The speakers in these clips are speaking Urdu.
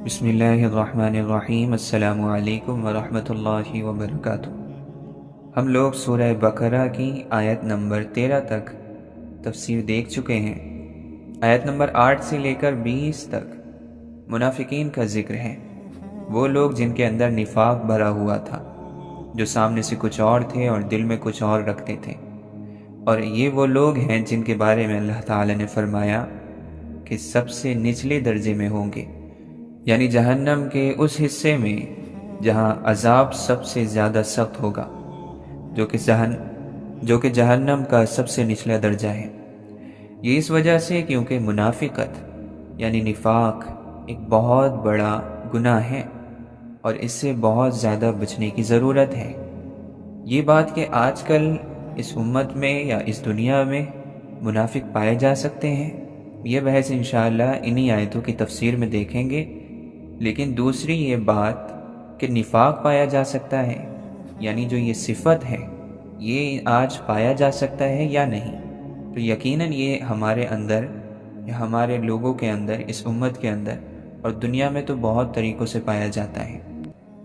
بسم اللہ الرحمن الرحیم۔ السلام علیکم ورحمۃ اللہ وبرکاتہ۔ ہم لوگ سورہ بقرہ کی آیت نمبر 13 تک تفسیر دیکھ چکے ہیں۔ آیت نمبر 8 سے لے کر 20 تک منافقین کا ذکر ہے، وہ لوگ جن کے اندر نفاق بھرا ہوا تھا، جو سامنے سے کچھ اور تھے اور دل میں کچھ اور رکھتے تھے، اور یہ وہ لوگ ہیں جن کے بارے میں اللہ تعالی نے فرمایا کہ سب سے نچلے درجے میں ہوں گے، یعنی جہنم کے اس حصے میں جہاں عذاب سب سے زیادہ سخت ہوگا، جو کہ جہنم کا سب سے نچلا درجہ ہے۔ یہ اس وجہ سے کیونکہ منافقت یعنی نفاق ایک بہت بڑا گناہ ہے اور اس سے بہت زیادہ بچنے کی ضرورت ہے۔ یہ بات کہ آج کل اس امت میں یا اس دنیا میں منافق پائے جا سکتے ہیں، یہ بحث انشاءاللہ انہی آیتوں کی تفسیر میں دیکھیں گے۔ لیکن دوسری یہ بات کہ نفاق پایا جا سکتا ہے، یعنی جو یہ صفت ہے یہ آج پایا جا سکتا ہے یا نہیں، تو یقیناً یہ ہمارے اندر یا ہمارے لوگوں کے اندر، اس امت کے اندر اور دنیا میں تو بہت طریقوں سے پایا جاتا ہے،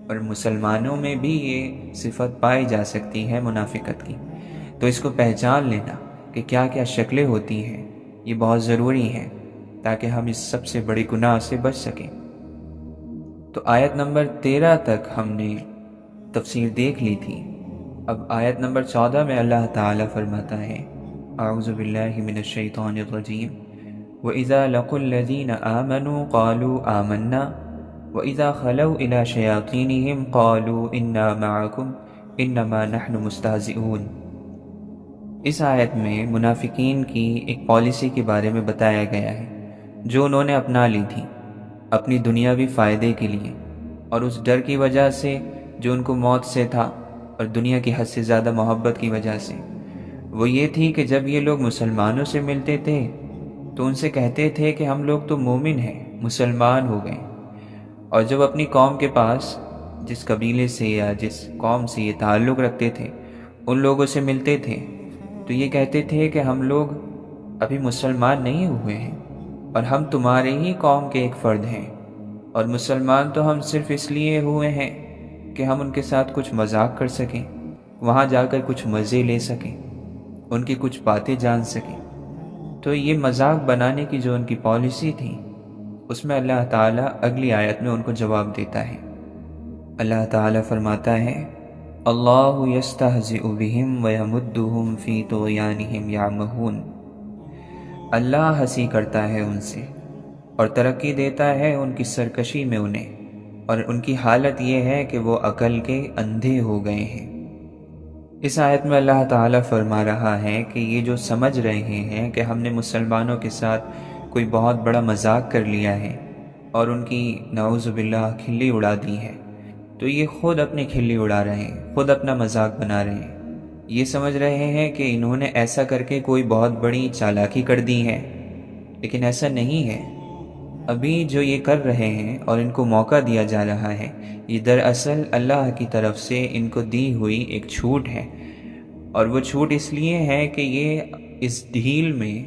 اور مسلمانوں میں بھی یہ صفت پائی جا سکتی ہے منافقت کی۔ تو اس کو پہچان لینا کہ کیا کیا شکلیں ہوتی ہیں یہ بہت ضروری ہے تاکہ ہم اس سب سے بڑی گناہ سے بچ سکیں۔ تو آیت نمبر 13 تک ہم نے تفسیر دیکھ لی تھی۔ اب آیت نمبر 14 میں اللہ تعالیٰ فرماتا ہے، اعوذ باللہ من الشیطان الرجیم، وَإِذَا لَقُوا الَّذِينَ آمَنُوا قَالُوا آمَنَّا وَإِذَا خَلَوْا إِلَى شَيَاطِينِهِمْ قَالُوا إِنَّا مَعَكُمْ إِنَّمَا نَحْنُ مُسْتَهْزِئُونَ۔ اس آیت میں منافقین کی ایک پالیسی کے بارے میں بتایا گیا ہے جو انہوں نے اپنا لی تھی اپنی دنیاوی فائدے کے لیے، اور اس ڈر کی وجہ سے جو ان کو موت سے تھا اور دنیا کی حد سے زیادہ محبت کی وجہ سے، وہ یہ تھی کہ جب یہ لوگ مسلمانوں سے ملتے تھے تو ان سے کہتے تھے کہ ہم لوگ تو مومن ہیں، مسلمان ہو گئے، اور جب اپنی قوم کے پاس جس قبیلے سے یا جس قوم سے یہ تعلق رکھتے تھے ان لوگوں سے ملتے تھے تو یہ کہتے تھے کہ ہم لوگ ابھی مسلمان نہیں ہوئے ہیں اور ہم تمہارے ہی قوم کے ایک فرد ہیں، اور مسلمان تو ہم صرف اس لیے ہوئے ہیں کہ ہم ان کے ساتھ کچھ مذاق کر سکیں، وہاں جا کر کچھ مزے لے سکیں، ان کی کچھ باتیں جان سکیں۔ تو یہ مذاق بنانے کی جو ان کی پالیسی تھی، اس میں اللہ تعالیٰ اگلی آیت میں ان کو جواب دیتا ہے۔ اللہ تعالیٰ فرماتا ہے، اللہ یستہزئ بہم ویمدہم فی طغیانہم یعمہون۔ اللہ ہنسی کرتا ہے ان سے اور ترقی دیتا ہے ان کی سرکشی میں انہیں، اور ان کی حالت یہ ہے کہ وہ عقل کے اندھے ہو گئے ہیں۔ اس آیت میں اللہ تعالیٰ فرما رہا ہے کہ یہ جو سمجھ رہے ہیں کہ ہم نے مسلمانوں کے ساتھ کوئی بہت بڑا مذاق کر لیا ہے اور ان کی نعوذ باللہ کھلی اڑا دی ہے، تو یہ خود اپنی کھلی اڑا رہے ہیں، خود اپنا مذاق بنا رہے ہیں۔ یہ سمجھ رہے ہیں کہ انہوں نے ایسا کر کے کوئی بہت بڑی چالاکی کر دی ہے، لیکن ایسا نہیں ہے۔ ابھی جو یہ کر رہے ہیں اور ان کو موقع دیا جا رہا ہے، یہ دراصل اللہ کی طرف سے ان کو دی ہوئی ایک چھوٹ ہے، اور وہ چھوٹ اس لیے ہے کہ یہ اس ڈھیل میں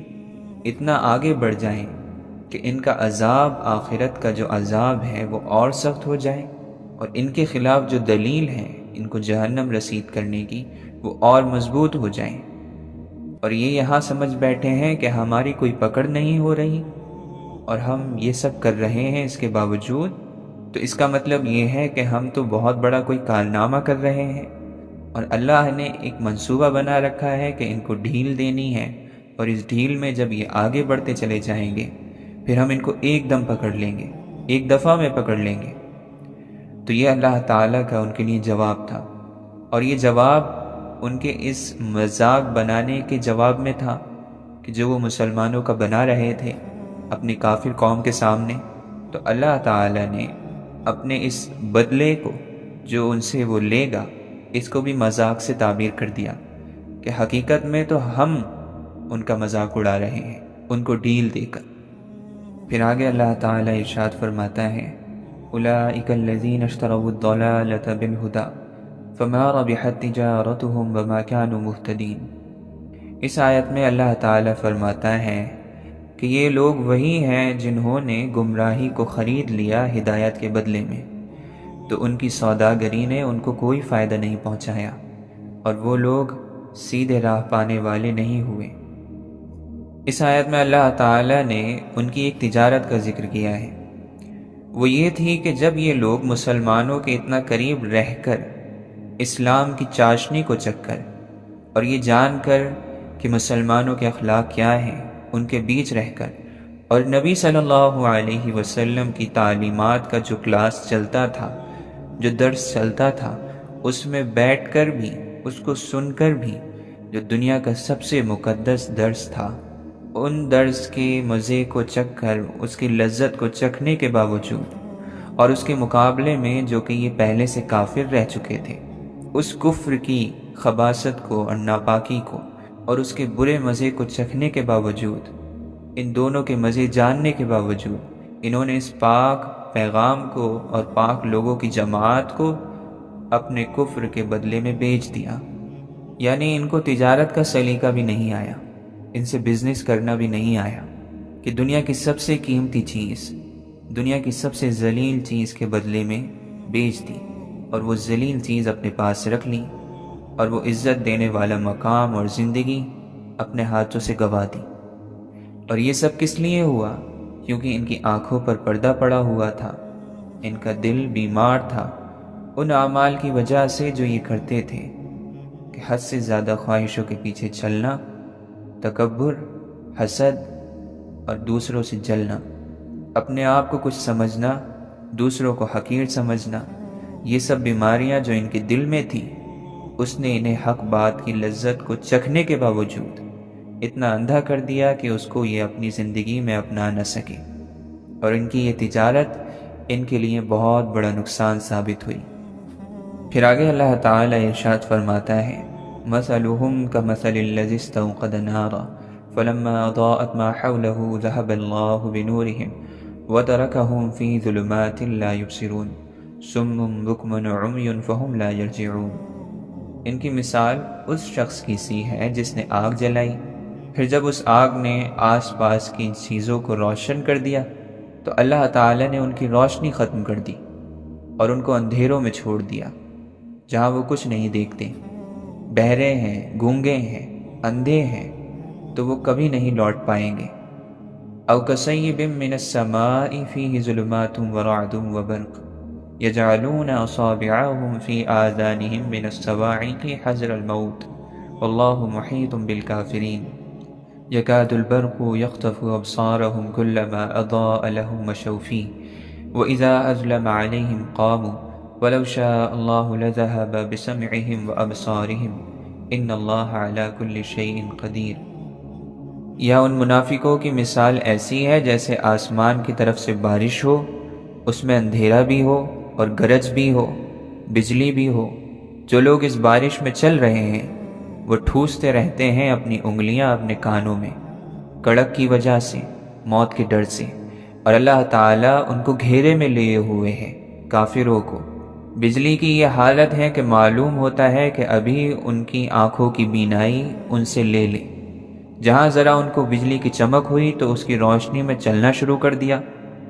اتنا آگے بڑھ جائیں کہ ان کا عذاب، آخرت کا جو عذاب ہے وہ اور سخت ہو جائے، اور ان کے خلاف جو دلیل ہے ان کو جہنم رسید کرنے کی وہ اور مضبوط ہو جائیں۔ اور یہ یہاں سمجھ بیٹھے ہیں کہ ہماری کوئی پکڑ نہیں ہو رہی اور ہم یہ سب کر رہے ہیں اس کے باوجود، تو اس کا مطلب یہ ہے کہ ہم تو بہت بڑا کوئی کارنامہ کر رہے ہیں، اور اللہ نے ایک منصوبہ بنا رکھا ہے کہ ان کو ڈھیل دینی ہے، اور اس ڈھیل میں جب یہ آگے بڑھتے چلے جائیں گے پھر ہم ان کو ایک دم پکڑ لیں گے، ایک دفعہ میں پکڑ لیں گے۔ تو یہ اللہ تعالیٰ کا ان کے لیے جواب تھا، اور یہ جواب ان کے اس مذاق بنانے کے جواب میں تھا کہ جو وہ مسلمانوں کا بنا رہے تھے اپنی کافر قوم کے سامنے، تو اللہ تعالیٰ نے اپنے اس بدلے کو جو ان سے وہ لے گا، اس کو بھی مذاق سے تعبیر کر دیا کہ حقیقت میں تو ہم ان کا مذاق اڑا رہے ہیں ان کو ڈھیل دے کر۔ پھر آگے اللہ تعالیٰ ارشاد فرماتا ہے، اولئک الذین اشتروا الضلالۃ بالہدی فما ربحت تجارتهم وما كانوا مهتدین۔ اس آیت میں اللہ تعالیٰ فرماتا ہے کہ یہ لوگ وہی ہیں جنہوں نے گمراہی کو خرید لیا ہدایت کے بدلے میں، تو ان کی سوداگری نے ان کو کوئی فائدہ نہیں پہنچایا، اور وہ لوگ سیدھے راہ پانے والے نہیں ہوئے۔ اس آیت میں اللہ تعالیٰ نے ان کی ایک تجارت کا ذکر کیا ہے، وہ یہ تھی کہ جب یہ لوگ مسلمانوں کے اتنا قریب رہ کر، اسلام کی چاشنی کو چکھ کر اور یہ جان کر کہ مسلمانوں کے اخلاق کیا ہیں، ان کے بیچ رہ کر، اور نبی صلی اللہ علیہ وسلم کی تعلیمات کا جو کلاس چلتا تھا، جو درس چلتا تھا، اس میں بیٹھ کر بھی، اس کو سن کر بھی، جو دنیا کا سب سے مقدس درس تھا، ان درس کے مزے کو چکھ کر، اس کی لذت کو چکھنے کے باوجود، اور اس کے مقابلے میں جو کہ یہ پہلے سے کافر رہ چکے تھے، اس کفر کی خباثت کو اور ناپاکی کو اور اس کے برے مزے کو چکھنے کے باوجود، ان دونوں کے مزے جاننے کے باوجود، انہوں نے اس پاک پیغام کو اور پاک لوگوں کی جماعت کو اپنے کفر کے بدلے میں بیچ دیا۔ یعنی ان کو تجارت کا سلیقہ بھی نہیں آیا، ان سے بزنس کرنا بھی نہیں آیا کہ دنیا کی سب سے قیمتی چیز، دنیا کی سب سے ذلیل چیز کے بدلے میں بیچ دی، اور وہ ذلیل چیز اپنے پاس رکھ لی، اور وہ عزت دینے والا مقام اور زندگی اپنے ہاتھوں سے گنوا دی۔ اور یہ سب کس لیے ہوا؟ کیونکہ ان کی آنکھوں پر پردہ پڑا ہوا تھا، ان کا دل بیمار تھا ان اعمال کی وجہ سے جو یہ کرتے تھے، کہ حد سے زیادہ خواہشوں کے پیچھے چلنا، تکبر، حسد اور دوسروں سے جلنا، اپنے آپ کو کچھ سمجھنا، دوسروں کو حقیر سمجھنا، یہ سب بیماریاں جو ان کے دل میں تھیں، اس نے انہیں حق بات کی لذت کو چکھنے کے باوجود اتنا اندھا کر دیا کہ اس کو یہ اپنی زندگی میں اپنا نہ سکے، اور ان کی یہ تجارت ان کے لیے بہت بڑا نقصان ثابت ہوئی۔ پھر آگے اللہ تعالیٰ ارشاد فرماتا ہے، مثلهم كمثل الذي استوقد نارا فلما أضاءت ما حوله ذهب الله بنورهم وتركهم في ظلمات لا يبصرون صم بكم عمي فهم لا يرجعون۔ ان کی مثال اس شخص کی سی ہے جس نے آگ جلائی، پھر جب اس آگ نے آس پاس کی چیزوں کو روشن کر دیا تو اللہ تعالیٰ نے ان کی روشنی ختم کر دی اور ان کو اندھیروں میں چھوڑ دیا جہاں وہ کچھ نہیں دیکھتے، بہرے ہیں، گونگے ہیں، اندھے ہیں، تو وہ کبھی نہیں لوٹ پائیں گے۔ او کصیب من السماء فیہ ظلمات ورعد وبرق یجعلون اصابعهم فی آذانهم من الصواعق حذر الموت واللہ محیط بالکافرین یکاد البرق یخطف ابصارهم كلما اضاء لهم مشوا فیہ واذا اظلم علیہم قاموا وَلَوْ شَاءَ اللَّهُ لَذَهَبَ بِسَمْعِهِمْ وَأَبْصَارِهِمْ إِنَّ اللَّهَ عَلَى كُلِّ شَيْءٍ قَدِيرٌ۔ یا ان منافقوں کی مثال ایسی ہے جیسے آسمان کی طرف سے بارش ہو، اس میں اندھیرا بھی ہو اور گرج بھی ہو، بجلی بھی ہو۔ جو لوگ اس بارش میں چل رہے ہیں وہ ٹھوستے رہتے ہیں اپنی انگلیاں اپنے کانوں میں، کڑک کی وجہ سے، موت کے ڈر سے، اور اللہ تعالیٰ ان کو گھیرے میں لیے ہوئے ہے، کافروں کو۔ بجلی کی یہ حالت ہے کہ معلوم ہوتا ہے کہ ابھی ان کی آنکھوں کی بینائی ان سے لے لے، جہاں ذرا ان کو بجلی کی چمک ہوئی تو اس کی روشنی میں چلنا شروع کر دیا،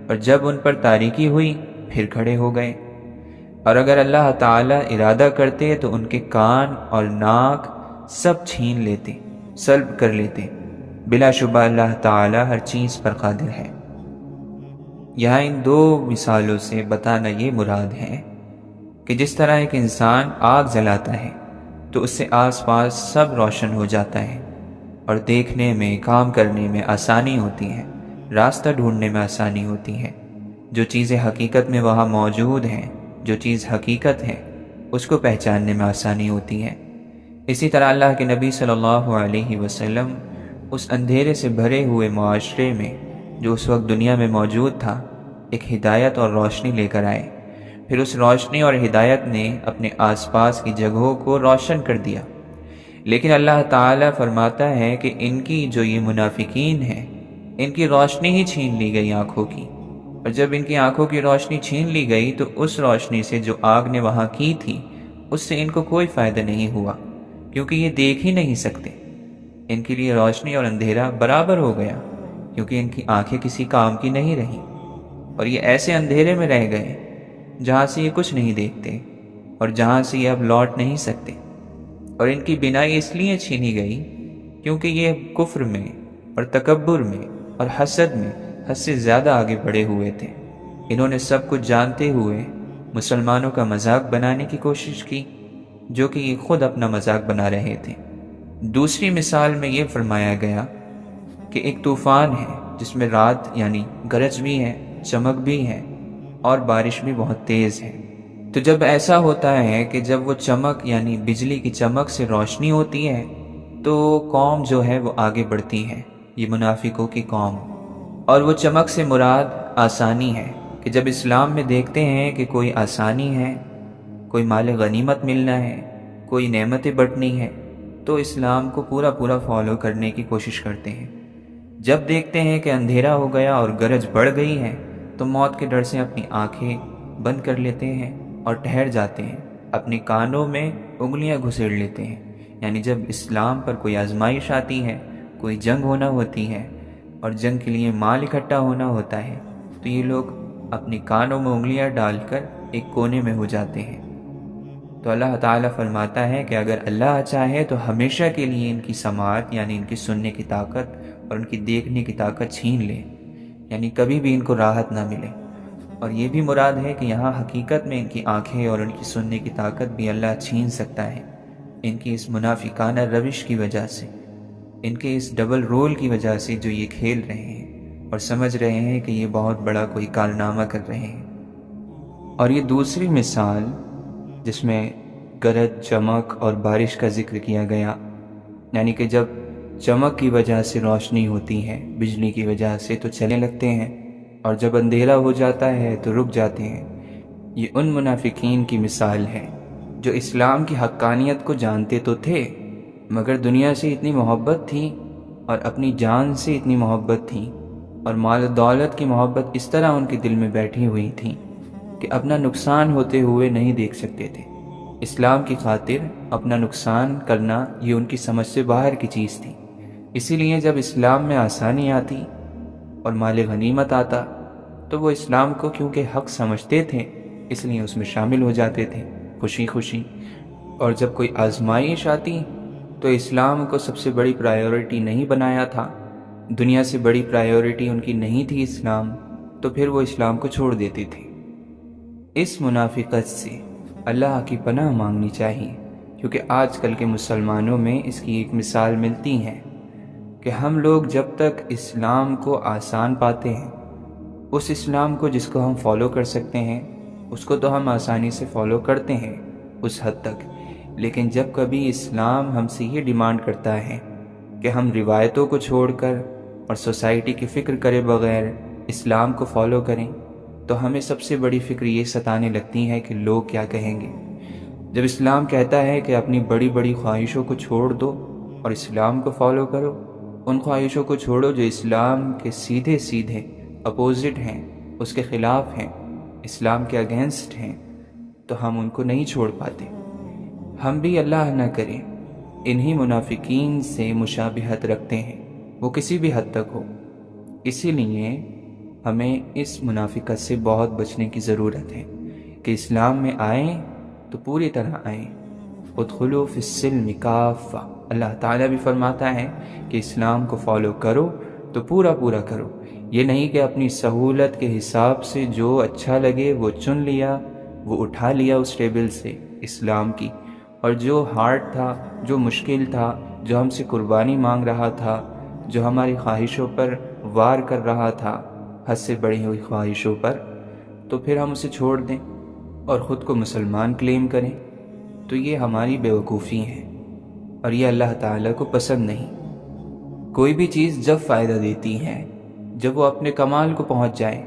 اور جب ان پر تاریکی ہوئی پھر کھڑے ہو گئے۔ اور اگر اللہ تعالیٰ ارادہ کرتے تو ان کے کان اور ناک سب چھین لیتے، سلب کر لیتے۔ بلا شبہ اللہ تعالیٰ ہر چیز پر قادر ہے۔ یہاں ان دو مثالوں سے بتانا یہ مراد ہے کہ جس طرح ایک انسان آگ جلاتا ہے تو اس سے آس پاس سب روشن ہو جاتا ہے، اور دیکھنے میں، کام کرنے میں آسانی ہوتی ہے، راستہ ڈھونڈنے میں آسانی ہوتی ہے۔ جو چیزیں حقیقت میں وہاں موجود ہیں، جو چیز حقیقت ہے، اس کو پہچاننے میں آسانی ہوتی ہے۔ اسی طرح اللہ کے نبی صلی اللہ علیہ وسلم اس اندھیرے سے بھرے ہوئے معاشرے میں جو اس وقت دنیا میں موجود تھا، ایک ہدایت اور روشنی لے کر آئے۔ پھر اس روشنی اور ہدایت نے اپنے آس پاس کی جگہوں کو روشن کر دیا۔ لیکن اللہ تعالیٰ فرماتا ہے کہ ان کی جو یہ منافقین ہیں، ان کی روشنی ہی چھین لی گئی آنکھوں کی، اور جب ان کی آنکھوں کی روشنی چھین لی گئی تو اس روشنی سے جو آگ نے وہاں کی تھی، اس سے ان کو کوئی فائدہ نہیں ہوا، کیونکہ یہ دیکھ ہی نہیں سکتے۔ ان کے لیے روشنی اور اندھیرا برابر ہو گیا۔ کیونکہ ان کی آنکھیں کسی کام کی نہیں رہیں، اور یہ ایسے اندھیرے میں رہ گئے جہاں سے یہ کچھ نہیں دیکھتے اور جہاں سے یہ اب لوٹ نہیں سکتے، اور ان کی بینائی اس لیے چھینی گئی کیونکہ یہ کفر میں اور تکبر میں اور حسد میں حد سے زیادہ آگے بڑھے ہوئے تھے۔ انہوں نے سب کچھ جانتے ہوئے مسلمانوں کا مذاق بنانے کی کوشش کی، جو کہ یہ خود اپنا مذاق بنا رہے تھے۔ دوسری مثال میں یہ فرمایا گیا کہ ایک طوفان ہے جس میں رات یعنی گرج بھی ہے، چمک بھی ہے اور بارش بھی بہت تیز ہے۔ تو جب ایسا ہوتا ہے کہ جب وہ چمک یعنی بجلی کی چمک سے روشنی ہوتی ہے تو قوم جو ہے وہ آگے بڑھتی ہے، یہ منافقوں کی قوم، اور وہ چمک سے مراد آسانی ہے کہ جب اسلام میں دیکھتے ہیں کہ کوئی آسانی ہے، کوئی مال غنیمت ملنا ہے، کوئی نعمتیں بٹنی ہے، تو اسلام کو پورا فالو کرنے کی کوشش کرتے ہیں۔ جب دیکھتے ہیں کہ اندھیرا ہو گیا اور گرج بڑھ گئی ہے تو موت کے ڈر سے اپنی آنکھیں بند کر لیتے ہیں اور ٹھہر جاتے ہیں، اپنے کانوں میں انگلیاں گھسیڑ لیتے ہیں۔ یعنی جب اسلام پر کوئی آزمائش آتی ہے، کوئی جنگ ہونا ہوتی ہے اور جنگ کے لیے مال اکٹھا ہونا ہوتا ہے، تو یہ لوگ اپنے کانوں میں انگلیاں ڈال کر ایک کونے میں ہو جاتے ہیں۔ تو اللہ تعالیٰ فرماتا ہے کہ اگر اللہ چاہے تو ہمیشہ کے لیے ان کی سماعت یعنی ان کی سننے کی طاقت اور ان کی دیکھنے کی طاقت چھین لے، یعنی کبھی بھی ان کو راحت نہ ملے۔ اور یہ بھی مراد ہے کہ یہاں حقیقت میں ان کی آنکھیں اور ان کی سننے کی طاقت بھی اللہ چھین سکتا ہے، ان کی اس منافقانہ روش کی وجہ سے، ان کے اس ڈبل رول کی وجہ سے جو یہ کھیل رہے ہیں اور سمجھ رہے ہیں کہ یہ بہت بڑا کوئی کارنامہ کر رہے ہیں۔ اور یہ دوسری مثال جس میں گرج، چمک اور بارش کا ذکر کیا گیا، یعنی کہ جب چمک کی وجہ سے روشنی ہوتی ہے، بجلی کی وجہ سے تو چلنے لگتے ہیں، اور جب اندھیرا ہو جاتا ہے تو رک جاتے ہیں۔ یہ ان منافقین کی مثال ہے جو اسلام کی حقانیت کو جانتے تو تھے، مگر دنیا سے اتنی محبت تھی اور اپنی جان سے اتنی محبت تھی اور مال و دولت کی محبت اس طرح ان کے دل میں بیٹھی ہوئی تھی کہ اپنا نقصان ہوتے ہوئے نہیں دیکھ سکتے تھے۔ اسلام کی خاطر اپنا نقصان کرنا یہ ان کی سمجھ سے باہر کی چیز تھی۔ اسی لیے جب اسلام میں آسانی آتی اور مال غنیمت آتا تو وہ اسلام کو کیونکہ حق سمجھتے تھے اس لیے اس میں شامل ہو جاتے تھے خوشی خوشی، اور جب کوئی آزمائش آتی تو اسلام کو سب سے بڑی پرائیورٹی نہیں بنایا تھا، دنیا سے بڑی پرائیورٹی ان کی نہیں تھی اسلام، تو پھر وہ اسلام کو چھوڑ دیتے تھے۔ اس منافقت سے اللہ کی پناہ مانگنی چاہیے، کیونکہ آج کل کے مسلمانوں میں اس کی ایک مثال ملتی ہے کہ ہم لوگ جب تک اسلام کو آسان پاتے ہیں، اس اسلام کو جس کو ہم فالو کر سکتے ہیں اس کو تو ہم آسانی سے فالو کرتے ہیں اس حد تک، لیکن جب کبھی اسلام ہم سے یہ ڈیمانڈ کرتا ہے کہ ہم روایتوں کو چھوڑ کر اور سوسائٹی کی فکر کرے بغیر اسلام کو فالو کریں تو ہمیں سب سے بڑی فکر یہ ستانے لگتی ہے کہ لوگ کیا کہیں گے۔ جب اسلام کہتا ہے کہ اپنی بڑی بڑی خواہشوں کو چھوڑ دو اور اسلام کو فالو کرو، ان خواہشوں کو چھوڑو جو اسلام کے سیدھے سیدھے اپوزٹ ہیں، اس کے خلاف ہیں، اسلام کے اگینسٹ ہیں، تو ہم ان کو نہیں چھوڑ پاتے۔ ہم بھی اللہ نہ کرے انہی منافقین سے مشابہت رکھتے ہیں، وہ کسی بھی حد تک ہو۔ اسی لیے ہمیں اس منافقت سے بہت بچنے کی ضرورت ہے کہ اسلام میں آئیں تو پوری طرح آئیں۔ ادخلوا فی السلم کافہ، اللہ تعالیٰ بھی فرماتا ہے کہ اسلام کو فالو کرو تو پورا کرو، یہ نہیں کہ اپنی سہولت کے حساب سے جو اچھا لگے وہ چن لیا، وہ اٹھا لیا اس ٹیبل سے اسلام کی، اور جو ہارڈ تھا، جو مشکل تھا، جو ہم سے قربانی مانگ رہا تھا، جو ہماری خواہشوں پر وار کر رہا تھا، حد سے بڑھی ہوئی خواہشوں پر، تو پھر ہم اسے چھوڑ دیں اور خود کو مسلمان کلیم کریں، تو یہ ہماری بیوقوفی ہے اور یہ اللہ تعالیٰ کو پسند نہیں۔ کوئی بھی چیز جب فائدہ دیتی ہے جب وہ اپنے کمال کو پہنچ جائے،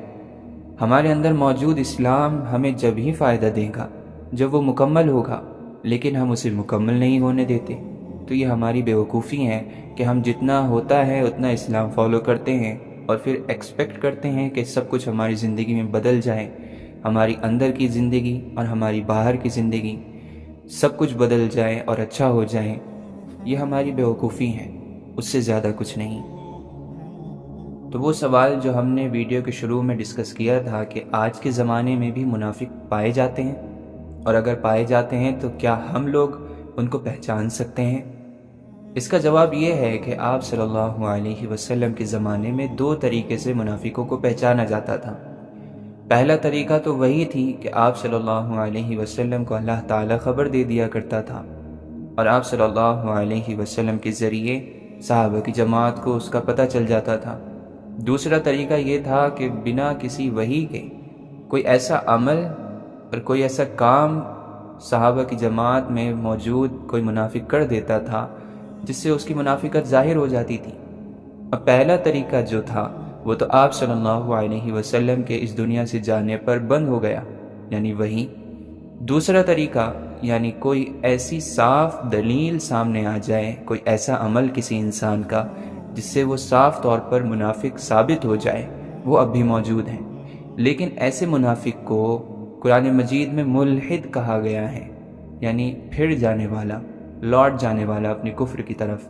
ہمارے اندر موجود اسلام ہمیں جب ہی فائدہ دے گا جب وہ مکمل ہوگا، لیکن ہم اسے مکمل نہیں ہونے دیتے، تو یہ ہماری بیوقوفی ہے کہ ہم جتنا ہوتا ہے اتنا اسلام فالو کرتے ہیں اور پھر ایکسپیکٹ کرتے ہیں کہ سب کچھ ہماری زندگی میں بدل جائے، ہماری اندر کی زندگی اور ہماری باہر کی زندگی سب کچھ بدل جائے اور اچھا ہو جائے۔ یہ ہماری بیوقوفی ہے، اس سے زیادہ کچھ نہیں۔ تو وہ سوال جو ہم نے ویڈیو کے شروع میں ڈسکس کیا تھا کہ آج کے زمانے میں بھی منافق پائے جاتے ہیں، اور اگر پائے جاتے ہیں تو کیا ہم لوگ ان کو پہچان سکتے ہیں؟ اس کا جواب یہ ہے کہ آپ صلی اللہ علیہ وسلم کے زمانے میں 2 طریقے سے منافقوں کو پہچانا جاتا تھا۔ پہلا طریقہ تو وہی تھی کہ آپ صلی اللہ علیہ وسلم کو اللہ تعالیٰ خبر دے دیا کرتا تھا، اور آپ صلی اللہ علیہ وسلم کے ذریعے صحابہ کی جماعت کو اس کا پتہ چل جاتا تھا۔ دوسرا طریقہ یہ تھا کہ بنا کسی وحی کے کوئی ایسا عمل اور کوئی ایسا کام صحابہ کی جماعت میں موجود کوئی منافق کر دیتا تھا جس سے اس کی منافقت ظاہر ہو جاتی تھی۔ اب پہلا طریقہ جو تھا وہ تو آپ صلی اللہ علیہ وسلم کے اس دنیا سے جانے پر بند ہو گیا، یعنی وحی۔ دوسرا طریقہ یعنی کوئی ایسی صاف دلیل سامنے آ جائے، کوئی ایسا عمل کسی انسان کا جس سے وہ صاف طور پر منافق ثابت ہو جائے، وہ اب بھی موجود ہیں۔ لیکن ایسے منافق کو قرآن مجید میں ملحد کہا گیا ہے، یعنی پھر جانے والا، لوٹ جانے والا اپنی کفر کی طرف۔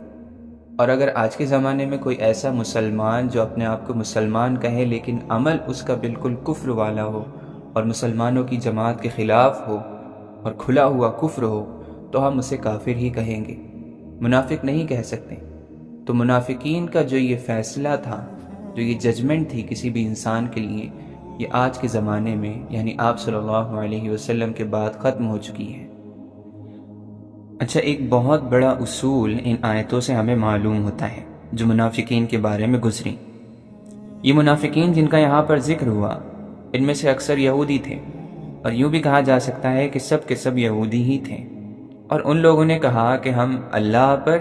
اور اگر آج کے زمانے میں کوئی ایسا مسلمان جو اپنے آپ کو مسلمان کہے لیکن عمل اس کا بالکل کفر والا ہو اور مسلمانوں کی جماعت کے خلاف ہو اور کھلا ہوا کفر ہو، تو ہم اسے کافر ہی کہیں گے، منافق نہیں کہہ سکتے۔ تو منافقین کا جو یہ فیصلہ تھا، جو یہ ججمنٹ تھی کسی بھی انسان کے لیے، یہ آج کے زمانے میں یعنی آپ صلی اللہ علیہ وسلم کے بعد ختم ہو چکی ہے۔ اچھا، ایک بہت بڑا اصول ان آیتوں سے ہمیں معلوم ہوتا ہے جو منافقین کے بارے میں گزری۔ یہ منافقین جن کا یہاں پر ذکر ہوا، ان میں سے اکثر یہودی تھے، اور یوں بھی کہا جا سکتا ہے کہ سب کے سب یہودی ہی تھے۔ اور ان لوگوں نے کہا کہ ہم اللہ پر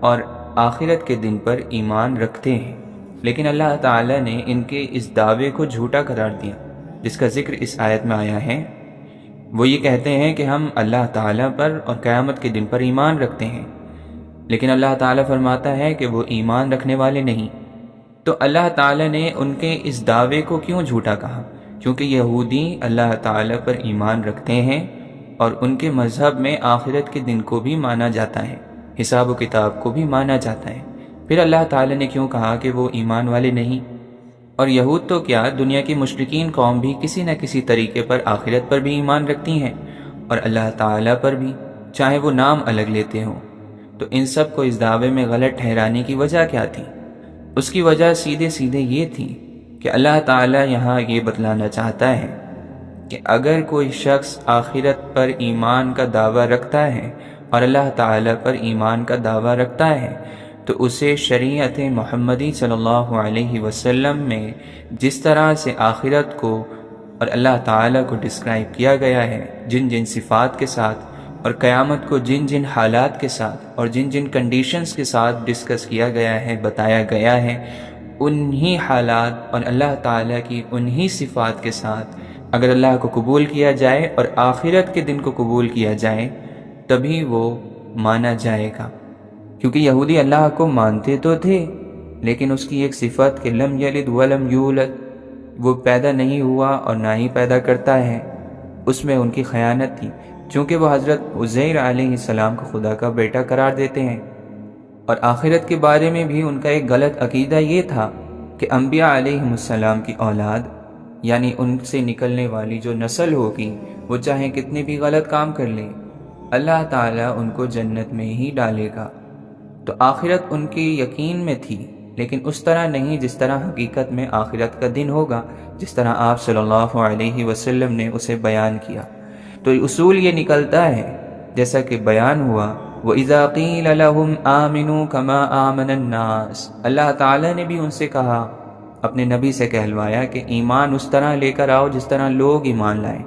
اور آخرت کے دن پر ایمان رکھتے ہیں، لیکن اللہ تعالیٰ نے ان کے اس دعوے کو جھوٹا قرار دیا جس کا ذکر اس آیت میں آیا ہے۔ وہ یہ کہتے ہیں کہ ہم اللہ تعالیٰ پر اور قیامت کے دن پر ایمان رکھتے ہیں، لیکن اللہ تعالیٰ فرماتا ہے کہ وہ ایمان رکھنے والے نہیں۔ تو اللہ تعالیٰ نے ان کے اس دعوے کو کیوں جھوٹا کہا؟ کیونکہ یہودی اللہ تعالیٰ پر ایمان رکھتے ہیں اور ان کے مذہب میں آخرت کے دن کو بھی مانا جاتا ہے، حساب و کتاب کو بھی مانا جاتا ہے۔ پھر اللہ تعالیٰ نے کیوں کہا کہ وہ ایمان والے نہیں؟ اور یہود تو کیا، دنیا کی مشرکین قوم بھی کسی نہ کسی طریقے پر آخرت پر بھی ایمان رکھتی ہیں، اور اللہ تعالیٰ پر بھی، چاہے وہ نام الگ لیتے ہوں۔ تو ان سب کو اس دعوے میں غلط ٹھہرانے کی وجہ کیا تھی؟ اس کی وجہ سیدھے سیدھے یہ تھی کہ اللہ تعالیٰ یہاں یہ بتلانا چاہتا ہے کہ اگر کوئی شخص آخرت پر ایمان کا دعویٰ رکھتا ہے اور اللہ تعالیٰ پر ایمان کا دعویٰ رکھتا ہے، تو اسے شریعت محمدی صلی اللہ علیہ وسلم میں جس طرح سے آخرت کو اور اللہ تعالیٰ کو ڈسکرائب کیا گیا ہے، جن جن صفات کے ساتھ، اور قیامت کو جن جن حالات کے ساتھ اور جن جن کنڈیشنز کے ساتھ ڈسکس کیا گیا ہے، بتایا گیا ہے، انہی حالات اور اللہ تعالیٰ کی انہی صفات کے ساتھ اگر اللہ کو قبول کیا جائے اور آخرت کے دن کو قبول کیا جائے، تبھی وہ مانا جائے گا۔ کیونکہ یہودی اللہ کو مانتے تو تھے، لیکن اس کی ایک صفت کہ لم یلد ولم یولد، وہ پیدا نہیں ہوا اور نہ ہی پیدا کرتا ہے، اس میں ان کی خیانت تھی، چونکہ وہ حضرت عزیر علیہ السلام کو خدا کا بیٹا قرار دیتے ہیں۔ اور آخرت کے بارے میں بھی ان کا ایک غلط عقیدہ یہ تھا کہ انبیاء علیہ السلام کی اولاد، یعنی ان سے نکلنے والی جو نسل ہوگی، وہ چاہے کتنے بھی غلط کام کر لیں، اللہ تعالیٰ ان کو جنت میں ہی ڈالے گا۔ تو آخرت ان کی یقین میں تھی، لیکن اس طرح نہیں جس طرح حقیقت میں آخرت کا دن ہوگا، جس طرح آپ صلی اللہ علیہ وسلم نے اسے بیان کیا۔ تو اصول یہ نکلتا ہے، جیسا کہ بیان ہوا، وَإِذَا قِيلَ لَهُمْ آمِنُوا كَمَا آمَنَ النَّاسِ، اللہ تعالیٰ نے بھی ان سے کہا، اپنے نبی سے کہلوایا کہ ایمان اس طرح لے کر آؤ جس طرح لوگ ایمان لائیں۔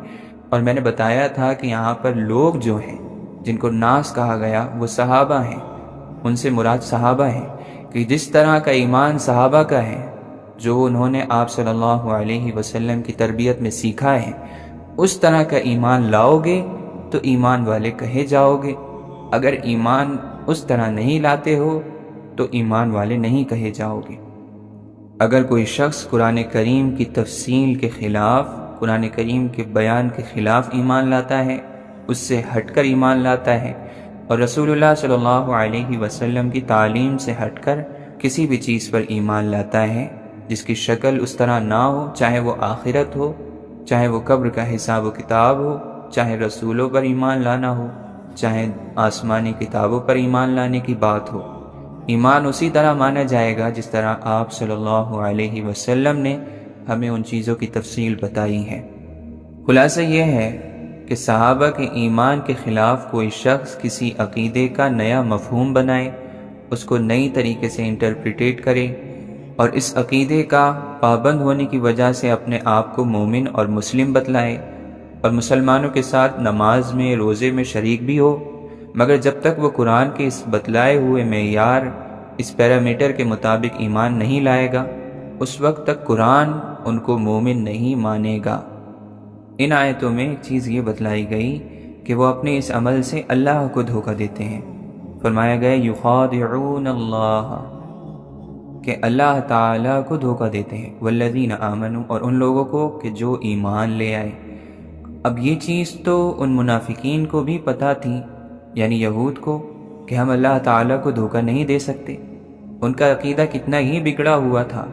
اور میں نے بتایا تھا کہ یہاں پر لوگ جو ہیں جن کو ناس کہا گیا، وہ صحابہ ہیں، ان سے مراد صحابہ ہیں، کہ جس طرح کا ایمان صحابہ کا ہے، جو انہوں نے آپ صلی اللہ علیہ وسلم کی تربیت میں سیکھا ہے، اس طرح کا ایمان لاؤ گے تو ایمان والے کہے جاؤ گے۔ اگر ایمان اس طرح نہیں لاتے ہو تو ایمان والے نہیں کہے جاؤ گے۔ اگر کوئی شخص قرآن کریم کی تفصیل کے خلاف، قرآن کریم کے بیان کے خلاف ایمان لاتا ہے، اس سے ہٹ کر ایمان لاتا ہے، اور رسول اللہ صلی اللہ علیہ وسلم کی تعلیم سے ہٹ کر کسی بھی چیز پر ایمان لاتا ہے، جس کی شکل اس طرح نہ ہو، چاہے وہ آخرت ہو، چاہے وہ قبر کا حساب و کتاب ہو، چاہے رسولوں پر ایمان لانا ہو، چاہے آسمانی کتابوں پر ایمان لانے کی بات ہو۔ ایمان اسی طرح مانا جائے گا جس طرح آپ صلی اللہ علیہ وسلم نے ہمیں ان چیزوں کی تفصیل بتائی ہے۔ خلاصہ یہ ہے کہ صحابہ کے ایمان کے خلاف کوئی شخص کسی عقیدے کا نیا مفہوم بنائے، اس کو نئی طریقے سے انٹرپریٹیٹ کرے اور اس عقیدے کا پابند ہونے کی وجہ سے اپنے آپ کو مومن اور مسلم بتلائے اور مسلمانوں کے ساتھ نماز میں، روزے میں شریک بھی ہو، مگر جب تک وہ قرآن کے اس بتلائے ہوئے معیار، اس پیرامیٹر کے مطابق ایمان نہیں لائے گا، اس وقت تک قرآن ان کو مومن نہیں مانے گا۔ ان آیتوں میں ایک چیز یہ بتلائی گئی کہ وہ اپنے اس عمل سے اللہ کو دھوکہ دیتے ہیں۔ فرمایا گیا یخادعون اللہ، کہ اللہ تعالیٰ کو دھوکہ دیتے ہیں، والذین آمنوا، اور ان لوگوں کو کہ جو ایمان لے آئے۔ اب یہ چیز تو ان منافقین کو بھی پتہ تھی، یعنی یہود کو، کہ ہم اللہ تعالیٰ کو دھوکہ نہیں دے سکتے۔ ان کا عقیدہ کتنا ہی بگڑا ہوا تھا،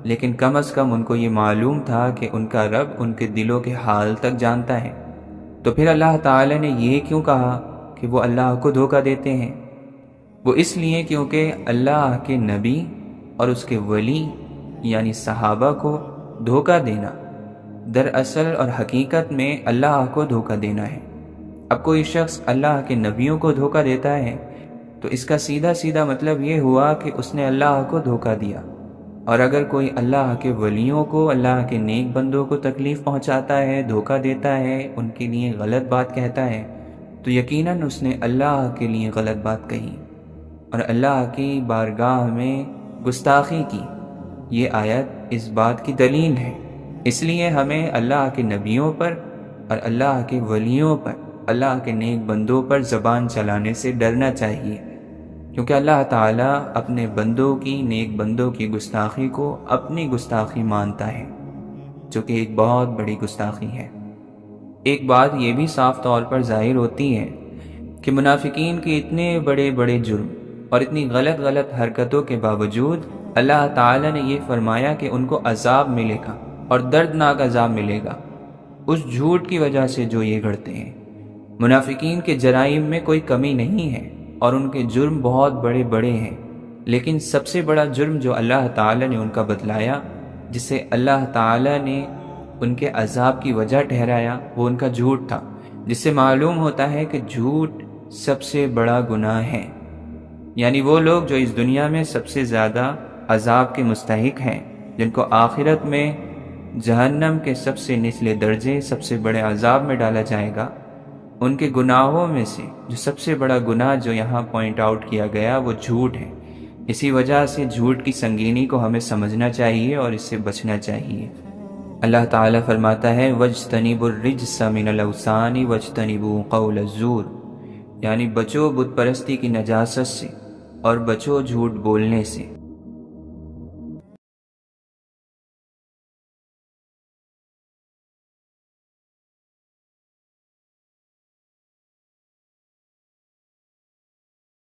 لیکن کم از کم ان کو یہ معلوم تھا کہ ان کا رب ان کے دلوں کے حال تک جانتا ہے۔ تو پھر اللہ تعالیٰ نے یہ کیوں کہا کہ وہ اللہ کو دھوکہ دیتے ہیں؟ وہ اس لیے کیونکہ اللہ کے نبی اور اس کے ولی یعنی صحابہ کو دھوکہ دینا دراصل اور حقیقت میں اللہ کو دھوکہ دینا ہے۔ اب کوئی شخص اللہ کے نبیوں کو دھوکہ دیتا ہے تو اس کا سیدھا سیدھا مطلب یہ ہوا کہ اس نے اللہ کو دھوکہ دیا، اور اگر کوئی اللہ کے ولیوں کو، اللہ کے نیک بندوں کو تکلیف پہنچاتا ہے، دھوکہ دیتا ہے، ان کے لیے غلط بات کہتا ہے، تو یقیناً اس نے اللہ کے لیے غلط بات کہی اور اللہ کی بارگاہ میں گستاخی کی۔ یہ آیت اس بات کی دلیل ہے۔ اس لیے ہمیں اللہ کے نبیوں پر اور اللہ کے ولیوں پر، اللہ کے نیک بندوں پر زبان چلانے سے ڈرنا چاہیے، کیونکہ اللہ تعالیٰ اپنے بندوں کی، نیک بندوں کی گستاخی کو اپنی گستاخی مانتا ہے، جو کہ ایک بہت بڑی گستاخی ہے۔ ایک بات یہ بھی صاف طور پر ظاہر ہوتی ہے کہ منافقین کے اتنے بڑے بڑے جرم اور اتنی غلط حرکتوں کے باوجود اللہ تعالیٰ نے یہ فرمایا کہ ان کو عذاب ملے گا اور دردناک عذاب ملے گا، اس جھوٹ کی وجہ سے جو یہ گھڑتے ہیں۔ منافقین کے جرائم میں کوئی کمی نہیں ہے اور ان کے جرم بہت بڑے بڑے ہیں، لیکن سب سے بڑا جرم جو اللہ تعالیٰ نے ان کا بتلایا، جسے اللہ تعالیٰ نے ان کے عذاب کی وجہ ٹھہرایا، وہ ان کا جھوٹ تھا، جس سے معلوم ہوتا ہے کہ جھوٹ سب سے بڑا گناہ ہے۔ یعنی وہ لوگ جو اس دنیا میں سب سے زیادہ عذاب کے مستحق ہیں، جن کو آخرت میں جہنم کے سب سے نچلے درجے، سب سے بڑے عذاب میں ڈالا جائے گا، ان کے گناہوں میں سے جو سب سے بڑا گناہ جو یہاں پوائنٹ آؤٹ کیا گیا وہ جھوٹ ہے۔ اسی وجہ سے جھوٹ کی سنگینی کو ہمیں سمجھنا چاہیے اور اس سے بچنا چاہیے۔ اللہ تعالیٰ فرماتا ہے وَاجْتَنِبُوا الرِّجْسَ مِنَ الْأَوْثَانِ وَاجْتَنِبُوا قَوْلَ الزُّورِ، یعنی بچو بت پرستی کی نجاست سے اور بچو جھوٹ بولنے سے۔